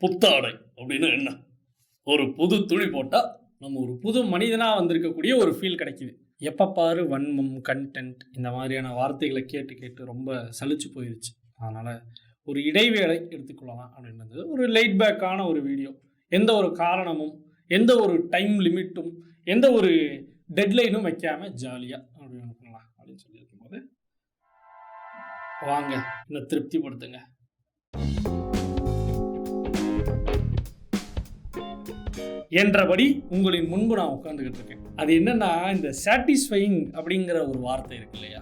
புத்தாடை அப்படின்னு என்ன? ஒரு புது துணி போட்டால் நம்ம ஒரு புது மனிதனாக வந்திருக்கக்கூடிய ஒரு ஃபீல் கிடைக்கிது. எப்போ பாரு வன்மம், கண்டென்ட் இந்த மாதிரியான வார்த்தைகளை கேட்டு கேட்டு ரொம்ப சலிச்சு போயிடுச்சு. அதனால் ஒரு இடைவேளை எடுத்துக்கொள்ளலாம் அப்படின்றது ஒரு லைட் பேக்கான ஒரு வீடியோ. எந்த ஒரு காரணமும், எந்த ஒரு டைம் லிமிட்டும், எந்த ஒரு டெட்லைனும் வைக்காமல் ஜாலியாக அப்படி பண்ணலாம் அப்படின்னு சொல்லியிருக்கும்போது வாங்க இன்னும் திருப்திப்படுத்துங்க. என்றபடி உங்களின் முன்பு நான் உட்காந்துக்கிட்டு இருக்கேன். அது என்னன்னா, இந்த சாட்டிஸ்ஃபையிங் அப்படிங்கிற ஒரு வார்த்தை இருக்கு இல்லையா,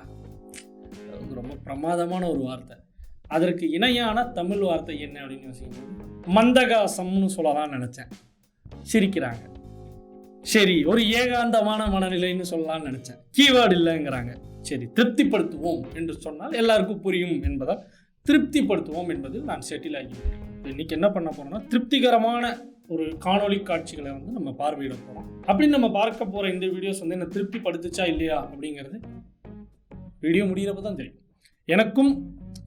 அது ரொம்ப பிரமாதமான ஒரு வார்த்தை. அதற்கு இணையான தமிழ் வார்த்தை என்ன அப்படின்னு யோசிக்கும், மந்தகாசம்னு சொல்லலாம்னு நினைச்சேன். சிரிக்கிறாங்க. சரி, ஒரு ஏகாந்தமான மனநிலைன்னு சொல்லலாம்னு நினைச்சேன். கீவேர்டு இல்லைங்கிறாங்க. சரி, திருப்திப்படுத்துவோம் என்று சொன்னால் எல்லாருக்கும் புரியும் என்பதால் திருப்திப்படுத்துவோம் என்பது நான் செட்டில் ஆகிவிட்டேன். இன்னைக்கு என்ன பண்ண போறோம்னா, திருப்திகரமான ஒரு காணொளி காட்சிகளை நம்ம பார்வையிட போகிறோம். அப்படின்னு நம்ம பார்க்க போகிற இந்த வீடியோஸ் என்ன திருப்திப்படுத்துச்சா இல்லையா அப்படிங்கிறது வீடியோ முடிகிறப்ப தான் தெரியும். எனக்கும்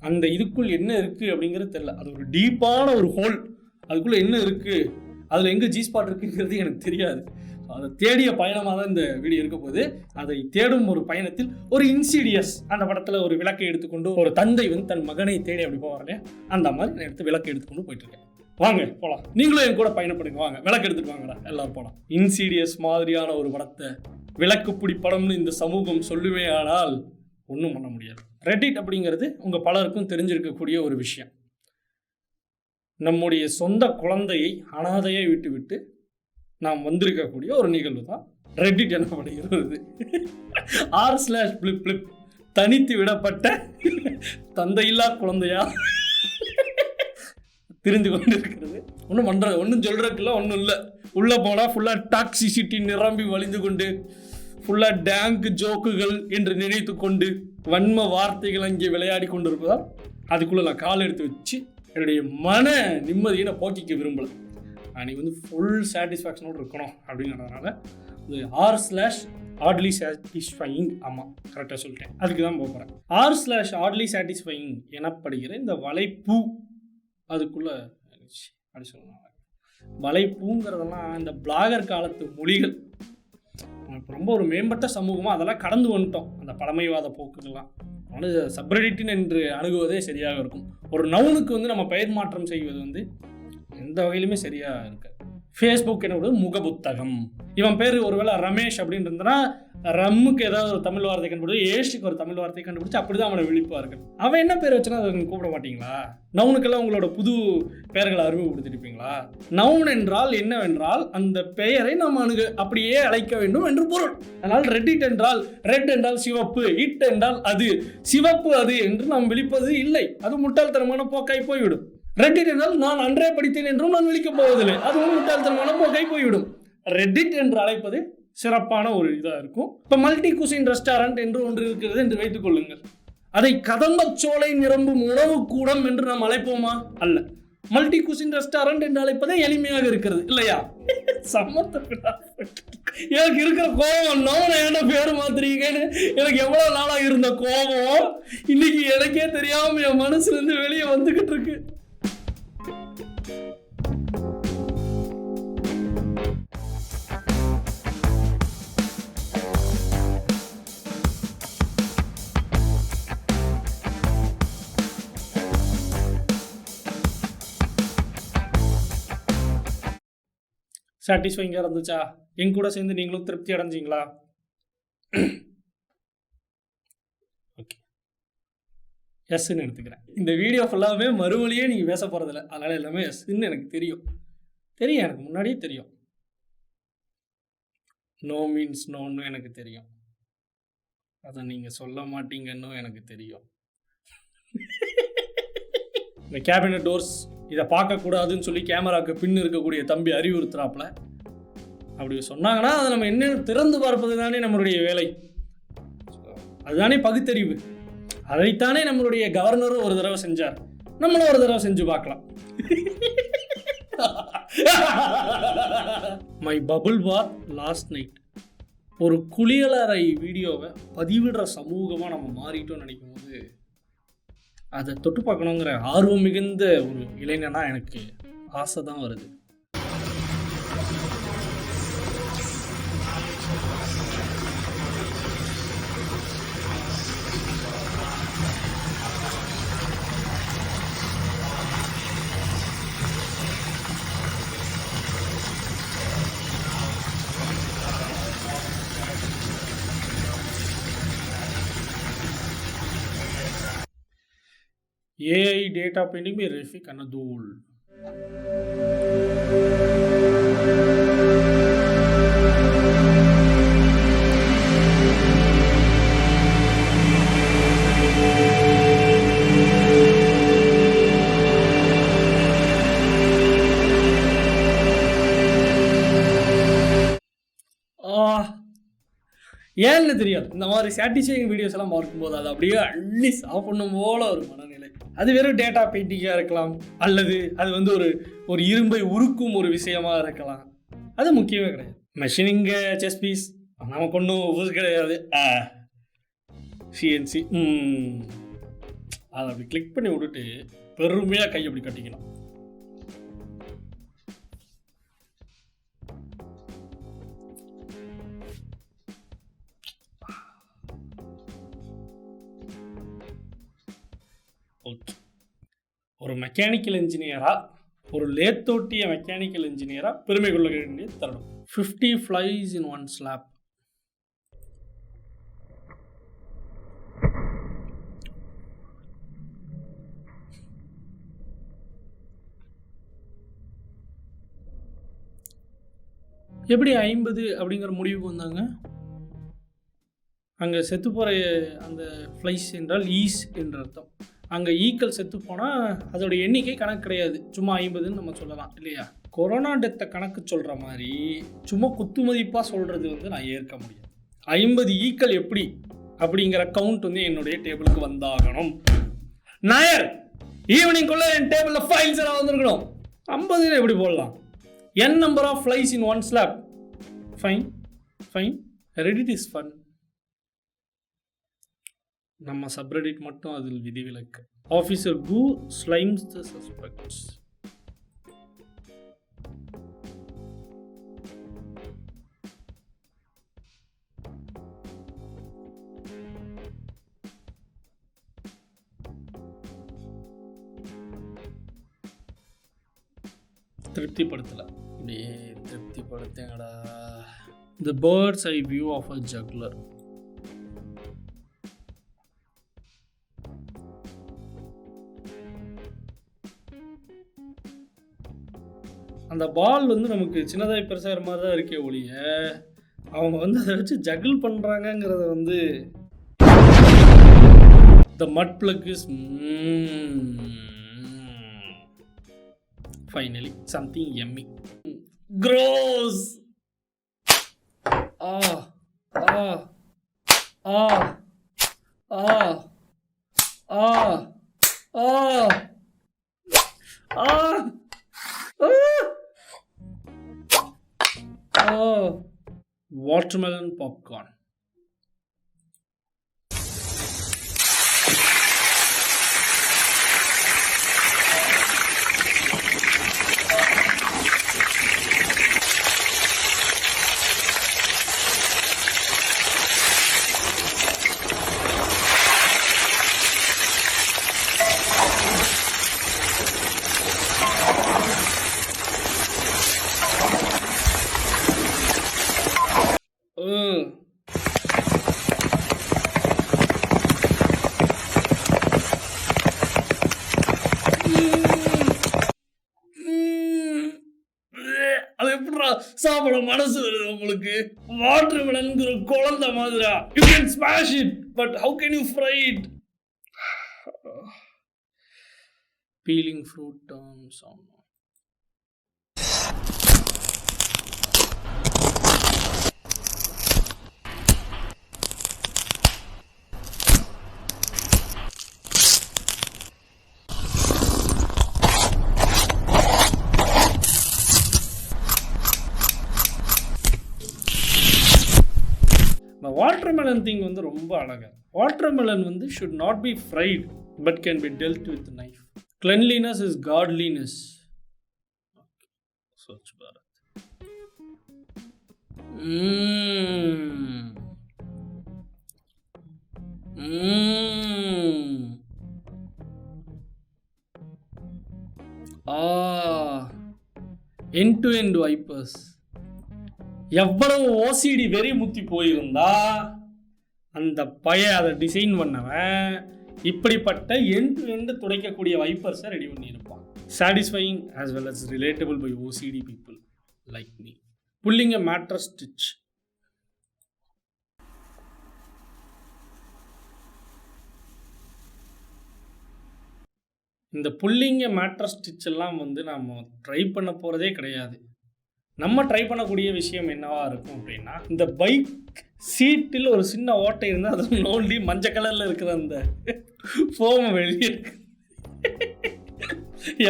அந்த இதுக்குள் என்ன இருக்குது அப்படிங்கிறது தெரியல. அது ஒரு டீப்பான ஒரு ஹோல், அதுக்குள்ளே என்ன இருக்குது, அதில் எங்கே ஜி ஸ்பாட் இருக்குங்கிறது எனக்கு தெரியாது. அதை தேடிய பயணமாக தான் இந்த வீடியோ இருக்க போது. அதை தேடும் ஒரு பயணத்தில் ஒரு இன்சீடியஸ், அந்த படத்தில் ஒரு விளக்கை எடுத்துக்கொண்டு ஒரு தந்தை தன் மகனை தேடி அப்படி போவார், அந்த மாதிரி நான் எடுத்து விளக்கை எடுத்துக்கொண்டு போயிட்டுருக்கேன். வாங்க போகலாம், நீங்களும் என் கூட பயணப்படுங்க. வாங்க விளக்கு எடுத்துட்டு வாங்கடா, எல்லாரும் போகலாம். இன்சீடியஸ் மாதிரியான ஒரு படத்தை விளக்குப்பிடி படம்னு இந்த சமூகம் சொல்லுவே, ஆனால் ஒன்றும் பண்ண முடியாது. ரெடிட் அப்படிங்கிறது உங்கள் பலருக்கும் தெரிஞ்சிருக்கக்கூடிய ஒரு விஷயம். நம்முடைய சொந்த குழந்தையை அனாதையை விட்டு நாம் வந்திருக்கக்கூடிய ஒரு நிகழ்வு தான் ரெடிட் எனப்படுகிறது. r/flip தனித்து விடப்பட்ட தந்தையில்லா குழந்தையா தெரிந்து கொண்டு இருக்கிறது. ஒன்றும் பண்ணுறது, ஒன்றும் சொல்கிறதுக்குள்ள ஒன்றும் இல்லை. உள்ளே போனால் ஃபுல்லாக டாக்ஸிசிட்டி நிரம்பி வழிந்து கொண்டு, ஃபுல்லாக டேங்க் ஜோக்குகள் என்று நினைத்து கொண்டு வன்ம வார்த்தைகள் அங்கே விளையாடி கொண்டு இருப்பதால் அதுக்குள்ளே நான் கால் எடுத்து வச்சு என்னுடைய மன நிம்மதியை நான் போக்கிக்க விரும்பலை. அன்றைக்கி ஃபுல் சாட்டிஸ்ஃபேக்ஷனோடு இருக்கணும் அப்படிங்கிறதுனால இது r/oddly satisfying, ஆமாம் கரெக்டாக சொல்லிட்டேன், அதுக்கு தான் போகிறேன். r/oddly satisfying எனப்படுகிற இந்த வலைப்பூ அதுக்குள்ளே அப்படி சொல்லலாம். வலைப்பூங்கிறதெல்லாம் இந்த பிளாகர் காலத்து மொழிகள். இப்போ ரொம்ப ஒரு மேம்பட்ட சமூகமாக அதெல்லாம் கடந்து வந்துட்டோம், அந்த பழமைவாத போக்குகள்லாம். அதனால் சப்ரெடிட்டின் என்று அணுகுவதே சரியாக இருக்கும். ஒரு நவுனுக்கு நம்ம பெயர் மாற்றம் செய்வது எந்த வகையிலுமே சரியாக இருக்கு. ஃபேஸ்புக் என்ன முகபுத்தகம். இவன் பேர் ஒருவேளை ரமேஷ் அப்படின்னு இருந்தனா, ரம்முக்கு ஏதாவது ஒரு தமிழ் வார்த்தை கண்டுபிடிச்சு, ஏஷுக்கு ஒரு தமிழ் வார்த்தை கண்டுபிடிச்சு அப்படி தான் அவனை விழிப்பார்கள். அவன் என்ன பேர் வச்சுன்னா அதை கூப்பிட மாட்டீங்களா? நவுனுக்கெல்லாம் உங்களோட புது பெயர்களை அறிமுகப்படுத்திருப்பீங்களா? நவுன் என்றால் என்னவென்றால் அந்த பெயரை நாம் அப்படியே அழைக்க வேண்டும் என்று பொருள். அதனால் ரெடிட் என்றால், ரெட் என்றால் சிவப்பு, இட் என்றால் அது, சிவப்பு அது என்று நாம் விழிப்பது இல்லை. அது முட்டாள்தனமான போக்காய் போய்விடும். ரெடிட் என்றால் நான் அன்றே படித்தேன் என்றும் நான் விழிக்கப் போவதில்லை, அதுவும் முட்டாள்தனமான போக்காய் போய்விடும். ரெடிட் என்று அழைப்பது சிறப்பான ஒரு இதாக இருக்கும். இப்போ மல்டி குசின் ரெஸ்டாரண்ட் என்று ஒன்று இருக்கிறது என்று வைத்துக் கொள்ளுங்கள். அதை கதம்பச்சோலை நிரம்பும் உணவு கூடம் என்று நாம் அழைப்போமா? அல்ல. மல்டி குசின் ரெஸ்டாரண்ட் என்று அழைப்பதே எளிமையாக இருக்கிறது இல்லையா? சம்மந்தப்பட்டா எனக்கு இருக்கிற கோபம், நவுனை என்ன பேரு மாத்திரீங்கன்னு எனக்கு எவ்வளவு நாளாக இருந்த கோபம் இன்னைக்கு எனக்கே தெரியாம என் மனசுல இருந்து வெளியே வந்துகிட்டு இருக்கு. சாட்டிஸ்ஃபைங்காக இருந்துச்சா? என் கூட சேர்ந்து நீங்களும் திருப்தி அடைஞ்சிங்களா? ஓகே, எஸ்ன்னு எடுத்துக்கிறேன். இந்த வீடியோ ஃபுல்லாகவே மறுமொழியே நீங்கள் பேச போகிறதில்ல, அதனால் எல்லாமே எஸ்ன்னு எனக்கு தெரியும். எனக்கு முன்னாடியே தெரியும். நோ மீன்ஸ் நோன்னு எனக்கு தெரியும். அதை நீங்கள் சொல்ல மாட்டீங்கன்னு எனக்கு தெரியும். இந்த கேபினட் டோர்ஸ் இதை பார்க்கக்கூடாதுன்னு சொல்லி கேமராவுக்கு பின் இருக்கக்கூடிய தம்பி அறிவுறுத்துறாப்புல. அப்படி சொன்னாங்கன்னா அதை நம்ம என்னென்னு திறந்து பார்ப்பது தானே நம்மளுடைய வேலை, அதுதானே பகுத்தறிவு. அதைத்தானே நம்மளுடைய கவர்னரும் ஒரு தடவை செஞ்சார், நம்மளும் ஒரு தடவை செஞ்சு பார்க்கலாம். My bubble bath last night. ஒரு குளியலறை வீடியோவை பதிவிடுற சமூகமாக நம்ம மாறிட்டோம்னு நினைக்கும் போது அதை தொட்டு பார்க்கணுங்கிற ஆர்வம் மிகுந்த ஒரு இளைஞனா எனக்கு ஆசை தான் வருது. AI data painting by Refik Anadol. ஏன்னு தெரியாது, இந்த மாதிரி சாட்டிஸ்ஃபைங் வீடியோஸ் எல்லாம் பார்க்கும்போது அது அப்படியே அள்ளி சாப்பிடணும் போல ஒரு மனநிலை. அது வெறும் டேட்டா பெயிண்டிங்காக இருக்கலாம், அல்லது அது வந்து ஒரு இரும்பை உருக்கும் ஒரு விஷயமா இருக்கலாம். அது முக்கியமே கிடையாது. மெஷினிங்க செஸ் பீஸ் நமக்கு ஒன்றும் கிடையாது. சிஎன்சி அதை அப்படி கிளிக் பண்ணி விட்டுட்டு பெருமையாக கை அப்படி கட்டிக்கணும். ஒரு மெக்கானிக்கல் இன்ஜினியராக, ஒரு லேத்தோட்டிய மெக்கானிக்கல் இன்ஜினியராக பெருமை கொள்ள வேண்டிய தருணம். 50 flies in one slap. எப்படி 50 அப்படிங்கிற முடிவுக்கு வந்தாங்க? அங்கே செத்து போகிற அந்த ஃப்ளைஸ் என்றால் ஈஸ் என்ற அர்த்தம். அங்கே ஈக்கள் செத்து போனால் அதோடைய எண்ணிக்கை கணக்கு கிடையாது, சும்மா 50ன்னு நம்ம சொல்லலாம் இல்லையா? கொரோனா டெத்தை கணக்கு சொல்கிற மாதிரி சும்மா குத்து மதிப்பாக சொல்கிறது வந்து நான் ஏற்க முடியாது. 50 ஈக்கள் எப்படி அப்படிங்கிற கவுண்ட் வந்து என்னுடைய டேபிளுக்கு வந்தாகணும். நாயர் ஈவினிங்குள்ளே என் டேபிளில் ஃபைல்ஸ் எல்லாம் வந்துருக்கணும். 50 எப்படி போடலாம்? n number of flies in one slab. Fine fine, Reddit is fun. நம்ம சப்ரெடிட் மட்டும் அதில் விதிவிலக்கு. ஆஃபீஸர் கு ஸ்லைம்ஸ் த சஸ்பெக்ட்ஸ். திருப்திப்படுத்தல, அப்படியே திருப்திப்படுத்தங்கடா. The bird's eye view of a juggler. அந்த பால் வந்து நமக்கு சின்னதாக பெருசாகிற மாதிரி தான் இருக்கே ஒழிய, அவங்க வந்து அதை வச்சு ஜகிள் பண்ணுறாங்கங்கிறத வந்து the mud plug is finally something Emmy. Gross. ஆ ஆ ஆ ஆ ஆ ஆ ஆ. Oh, watermelon popcorn. அது எப்படிடா சாப்பிட மனசு வருது உங்களுக்கு? வாட்டர் மெலன்ங்கிற குழந்தை மாதிரியா? You can smash it, but how can you fry it? Peeling fruit turns on. Watermelon thing வந்து ரொம்ப அழகா. வாட்டர்மெலன் வந்து should not be fried but can be dealt with knife. Cleanliness is godliness. Swachh Bharat. End to end vipers. எவ்வளவு OCD வெறி முத்தி போயிருந்தா அந்த அதை டிசைன் பண்ணவன் இப்படிப்பட்ட எண்ட் டு எண்ட் துடைக்கக்கூடிய வைப்பர்ஸை ரெடி பண்ணியிருப்பான். Satisfying as well as relatable by OCD people like me. Pulling a mattress stitch. இந்த புல்லிங் எ மேட்ரஸ் ஸ்டிச் எல்லாம் நம்ம ட்ரை பண்ண போகிறதே கிடையாது. நம்ம ட்ரை பண்ணக்கூடிய விஷயம் என்னவா இருக்கும் அப்படின்னா, இந்த பைக் சீட்டில் ஒரு சின்ன ஓட்டை இருந்தால் அது நோண்டி மஞ்சள் கலரில் இருக்கிற அந்த ஃபோமை வெளியே இருக்கு.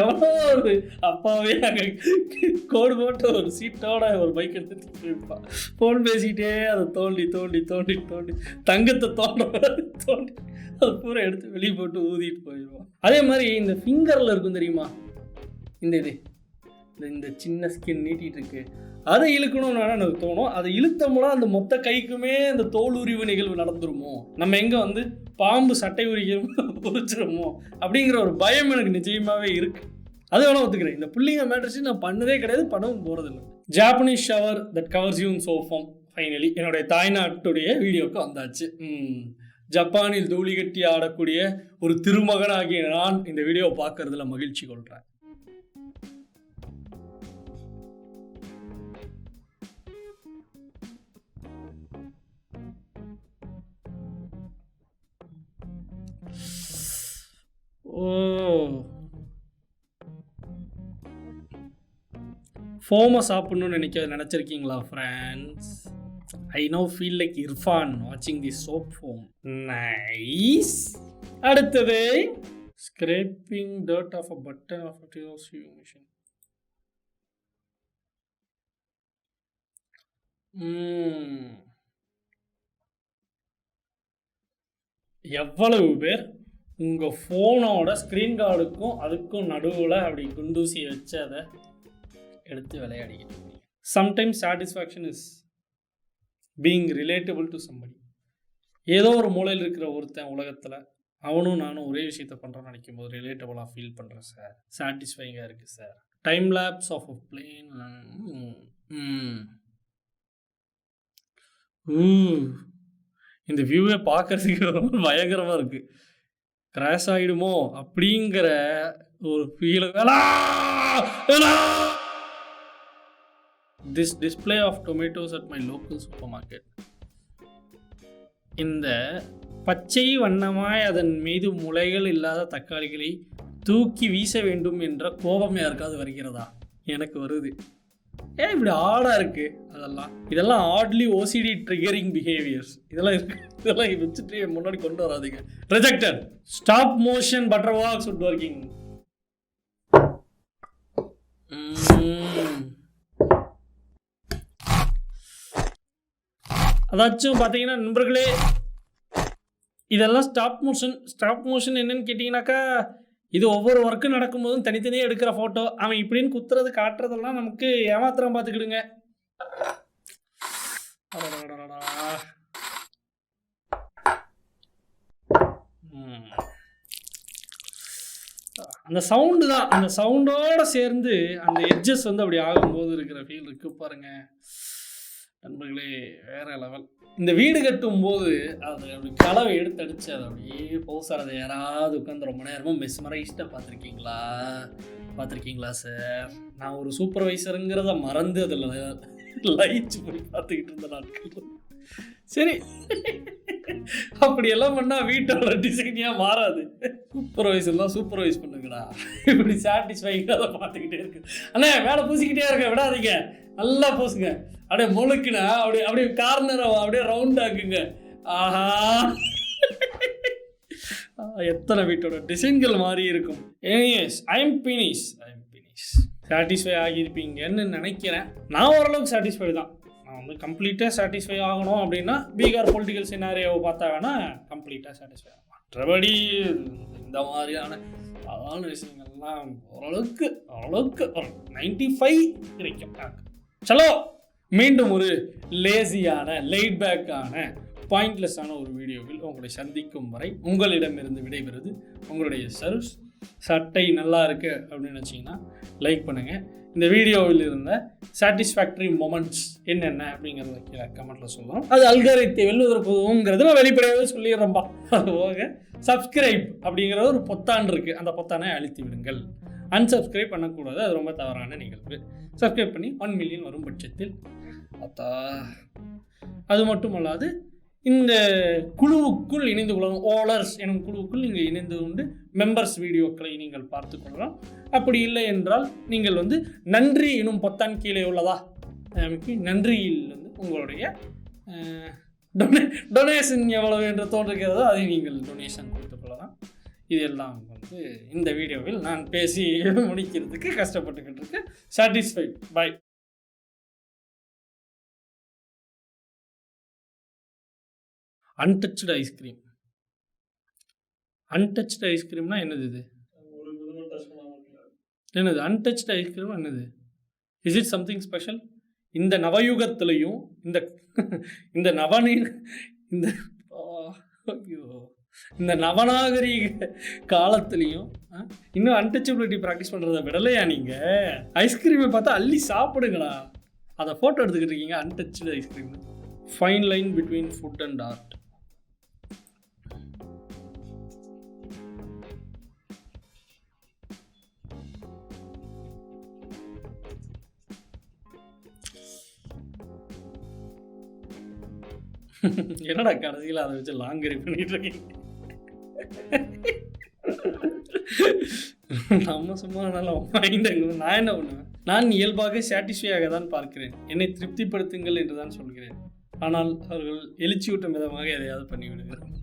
எவ்வளோ ஒரு அப்பாவே அங்கே கோடு போட்டு ஒரு சீட்டோட ஒரு பைக் எடுத்துட்டு போயிருப்பான். ஃபோன் பேசிக்கிட்டே அதை தோண்டி தோண்டி தோண்டி தோண்டி தங்கத்தை தோண்டி அது பூரா எடுத்து வெளியே போட்டு ஊதிட்டு போயிடுவான். அதே மாதிரி இந்த ஃபிங்கரில் இருக்கும் தெரியுமா, இந்த சின்ன ஸ்கின் நீட்டிகிட்டு இருக்கு, அதை இழுக்கணும்னு வேணால் எனக்கு தோணும். அதை இழுத்தோம்னா அந்த மொத்த கைக்குமே அந்த தோல் உரிவு நிகழ்வு நடந்துருமோ, நம்ம எங்கே பாம்பு சட்டை உரிச்சிருமோ அப்படிங்கிற ஒரு பயம் எனக்கு நிச்சயமாகவே இருக்குது. அது வேணால் ஒத்துக்கிறேன். இந்த புல்லிங்க மேட்ரஸ் நான் பண்ணதே கிடையாது, பண்ணவும் போகிறதில்லை. Japanese shower that covers you in சோஃபம். ஃபைனலி என்னுடைய தாய்நாட்டுடைய வீடியோவுக்கு வந்தாச்சு. ஜப்பானில் தூளி கட்டி ஆடக்கூடிய ஒரு திருமகனாகிய நான் இந்த வீடியோவை பார்க்கறதுல மகிழ்ச்சி கொள்கிறேன். ஃபோமை சாப்பிடணும்னு நினச்சிருக்கீங்களா friends? I now feel like Irfan watching the soap foam. Nice. அடுத்தது scraping dirt off a button of a sewing machine. எவ்வளவு பேர் உங்கள் ஃபோனோட ஸ்க்ரீன் கார்டுக்கும் அதுக்கும் நடுவில் அப்படி குண்டூசி வச்சு அதை எடுத்து விளையாடிக்கிட்டு? Sometimes satisfaction is being relatable to somebody. ஏதோ ஒரு மூலையில் இருக்கிற ஒருத்தன் உலகத்தில் அவனும் நானும் ஒரே விஷயத்தை பண்ணுறோன்னு நினைக்கும் போது ரிலேட்டபுளாக ஃபீல் பண்ணுறேன் சார், சாட்டிஸ்ஃபைங்காக இருக்குது sir. Time lapse of a plane. இந்த வியூவை பார்க்கறதுக்கு ரொம்ப பயங்கரமாக இருக்குது. கிராஷ் ஆகிடுமோ அப்படிங்கிற ஒரு feel. This display of tomatoes at my local supermarket. இந்த பச்சை வண்ணமாய் அதன் மீது முளைகள் இல்லாத தக்காளிகளை தூக்கி வீச வேண்டும் என்ற கோபம் யாருக்காவது வருகிறதா? எனக்கு வருது. இப்படி ஆடாக இருக்குது. இதெல்லாம் ஆட்லி ஓசிடி ட்ரிகரிங் பிஹேவியர்ஸ். இதெல்லாம் வச்சுட்டு முன்னாடி கொண்டு வராதிங்க. Rejected. Stop motion butter wax wood working. அதாச்சும் பார்த்தீங்கன்னா நண்பர்களே, இதெல்லாம் ஸ்டாப் மோஷன் என்னன்னு கேட்டிங்கனாக்கா, இது ஒவ்வொரு ஒர்க்கு நடக்கும்போதும் தனித்தனியாக எடுக்கிற ஃபோட்டோ. அவன் இப்படின்னு குத்துறது காட்டுறதெல்லாம் நமக்கு ஏமாத்திரம் பார்த்துக்கிடுங்க. அந்த சவுண்டு தான், அந்த சவுண்டோட சேர்ந்து அந்த எட்ஜஸ் அப்படி ஆகும்போது இருக்கிற ஃபீல் இருக்கு பாருங்க நண்பர்களே, வேற லெவல். இந்த வீடு கட்டும் போது அது அப்படி கலவை எடுத்து அடிச்சு அதை அப்படியே போசாரதை யாராவது உட்காந்து ரொம்ப நேரமாக மெஸ்மரைஸ்டாக பார்த்துருக்கீங்களா சார்? நான் ஒரு சூப்பர்வைசருங்கிறத மறந்து அதில் லைட்ஸ் போய் பார்த்துக்கிட்டு இருந்த நாட்கள். சரி, அப்படியெல்லாம் பண்ணால் வீட்டோட டிசைனியாக மாறாது. சூப்பர்வைசர்லாம் சூப்பர்வைஸ் பண்ணுங்கடா, இப்படி சாட்டிஸ்ஃபைங்காக அதை பார்த்துக்கிட்டே இருக்கு. அண்ணே மேலே பூசிக்கிட்டே இருக்க விடாதீங்க, நல்லா பூசுங்க. அப்படியே முழுக்குனா அப்படியே கார்னரை அப்படியே ரவுண்ட் ஆக்குங்க. ஆஹா, எத்தனை வீட்டோட டிசைன்கள் மாறி இருக்கும். Anyways, I am finish. Satisfy ஆகியிருப்பீங்கன்னு நினைக்கிறேன். நான் ஓரளவுக்கு சாட்டிஸ்ஃபை தான். நான் கம்ப்ளீட்டாக சாட்டிஸ்ஃபை ஆகணும் அப்படின்னா பீகார் பொலிட்டிக்கல் சினாரியோவை பார்த்தா வேணால் கம்ப்ளீட்டாக சாட்டிஸ்ஃபை ஆகும். மற்றபடி இந்த மாதிரியான அதான விஷயங்கள்லாம் ஓரளவுக்கு ஒரு 95 கிடைக்கும். சலோ, மீண்டும் ஒரு லேசியான லைட் பேக்கான பாயிண்ட்லெஸ்ஸான ஒரு வீடியோவில் உங்களை சந்திக்கும் வரை உங்களிடமிருந்து விடைபெறுது உங்களுடைய சர்வ். சட்டை நல்லா இருக்கு அப்படின்னு நினச்சிங்கன்னா லைக் பண்ணுங்கள். இந்த வீடியோவில் இருந்த சாட்டிஸ்ஃபேக்டரி மொமெண்ட்ஸ் என்னென்ன அப்படிங்கிறத கீழே கமெண்ட்டில் சொல்லலாம். அது அல்காரித்தை வெல்வதற்கு உதவுங்கிறது நான் வெளிப்படையாகவே சொல்லிடுறேன்பா. அது போக சப்ஸ்கிரைப் அப்படிங்கிற ஒரு பொத்தான் இருக்குது, அந்த பொத்தானை அழுத்தி விடுங்கள். அன்சப்ஸ்கிரைப் பண்ணக்கூடாது, அது ரொம்ப தவறான நிகழ்வு. சப்ஸ்கிரைப் பண்ணி 1 மில்லியன் வரும் பட்சத்தில் அது மட்டுமல்லாது இந்த குழுவுக்குள் இணைந்து கொள்ளலாம். ஓலர்ஸ் எனும் குழுவுக்குள் நீங்கள் இணைந்து கொண்டு மெம்பர்ஸ் வீடியோக்களை நீங்கள் பார்த்து கொள்ளலாம். அப்படி இல்லை என்றால் நீங்கள் நன்றி எனும் பொத்தான் கீழே உள்ளதா, நன்றியில் உங்களுடைய டொனேஷன் எவ்வளவு என்று தோன்றுகிறதோ அதை நீங்கள் டொனேஷன் கொடுத்து கொள்ளலாம். இதெல்லாம் இந்த வீடியோவில் நான் பேசி முடிக்கிறதுக்கு கஷ்டப்பட்டுக்கிட்டு இருக்கேன். Satisfied. Bye. Untouched ice cream. Untouched ஐஸ்கிரீம்னா என்னது? இது என்னது? அன்டச்டு ஐஸ்கிரீம் என்னது? Is it something special? இந்த நவயுகத்திலையும் இந்த இந்த நவநாகரிக காலத்துலேயும் இன்னும் அன்டச்சபிலிட்டி ப்ராக்டிஸ் பண்ணுறத விடலையா நீங்கள்? ஐஸ்கிரீமை பார்த்தா அள்ளி சாப்பிடுங்களா. அதை ஃபோட்டோ எடுத்துக்கிட்டு இருக்கீங்க untouched ice cream. Fine line between food and art. என்னடா கடைசியில் அதை வச்சு லாங்கரி பண்ணிட்டு இருக்கீங்க? நம்ம சும்மா நல்லா நான் என்ன பண்ணுவேன்? நான் இயல்பாக சாட்டிஸ்ஃபை தான் பார்க்கிறேன். என்னை திருப்திப்படுத்துங்கள் என்று தான் சொல்கிறேன். ஆனால் அவர்கள் எழுச்சியூட்டும் விதமாக எதையாவது பண்ணிவிடுகிறார்.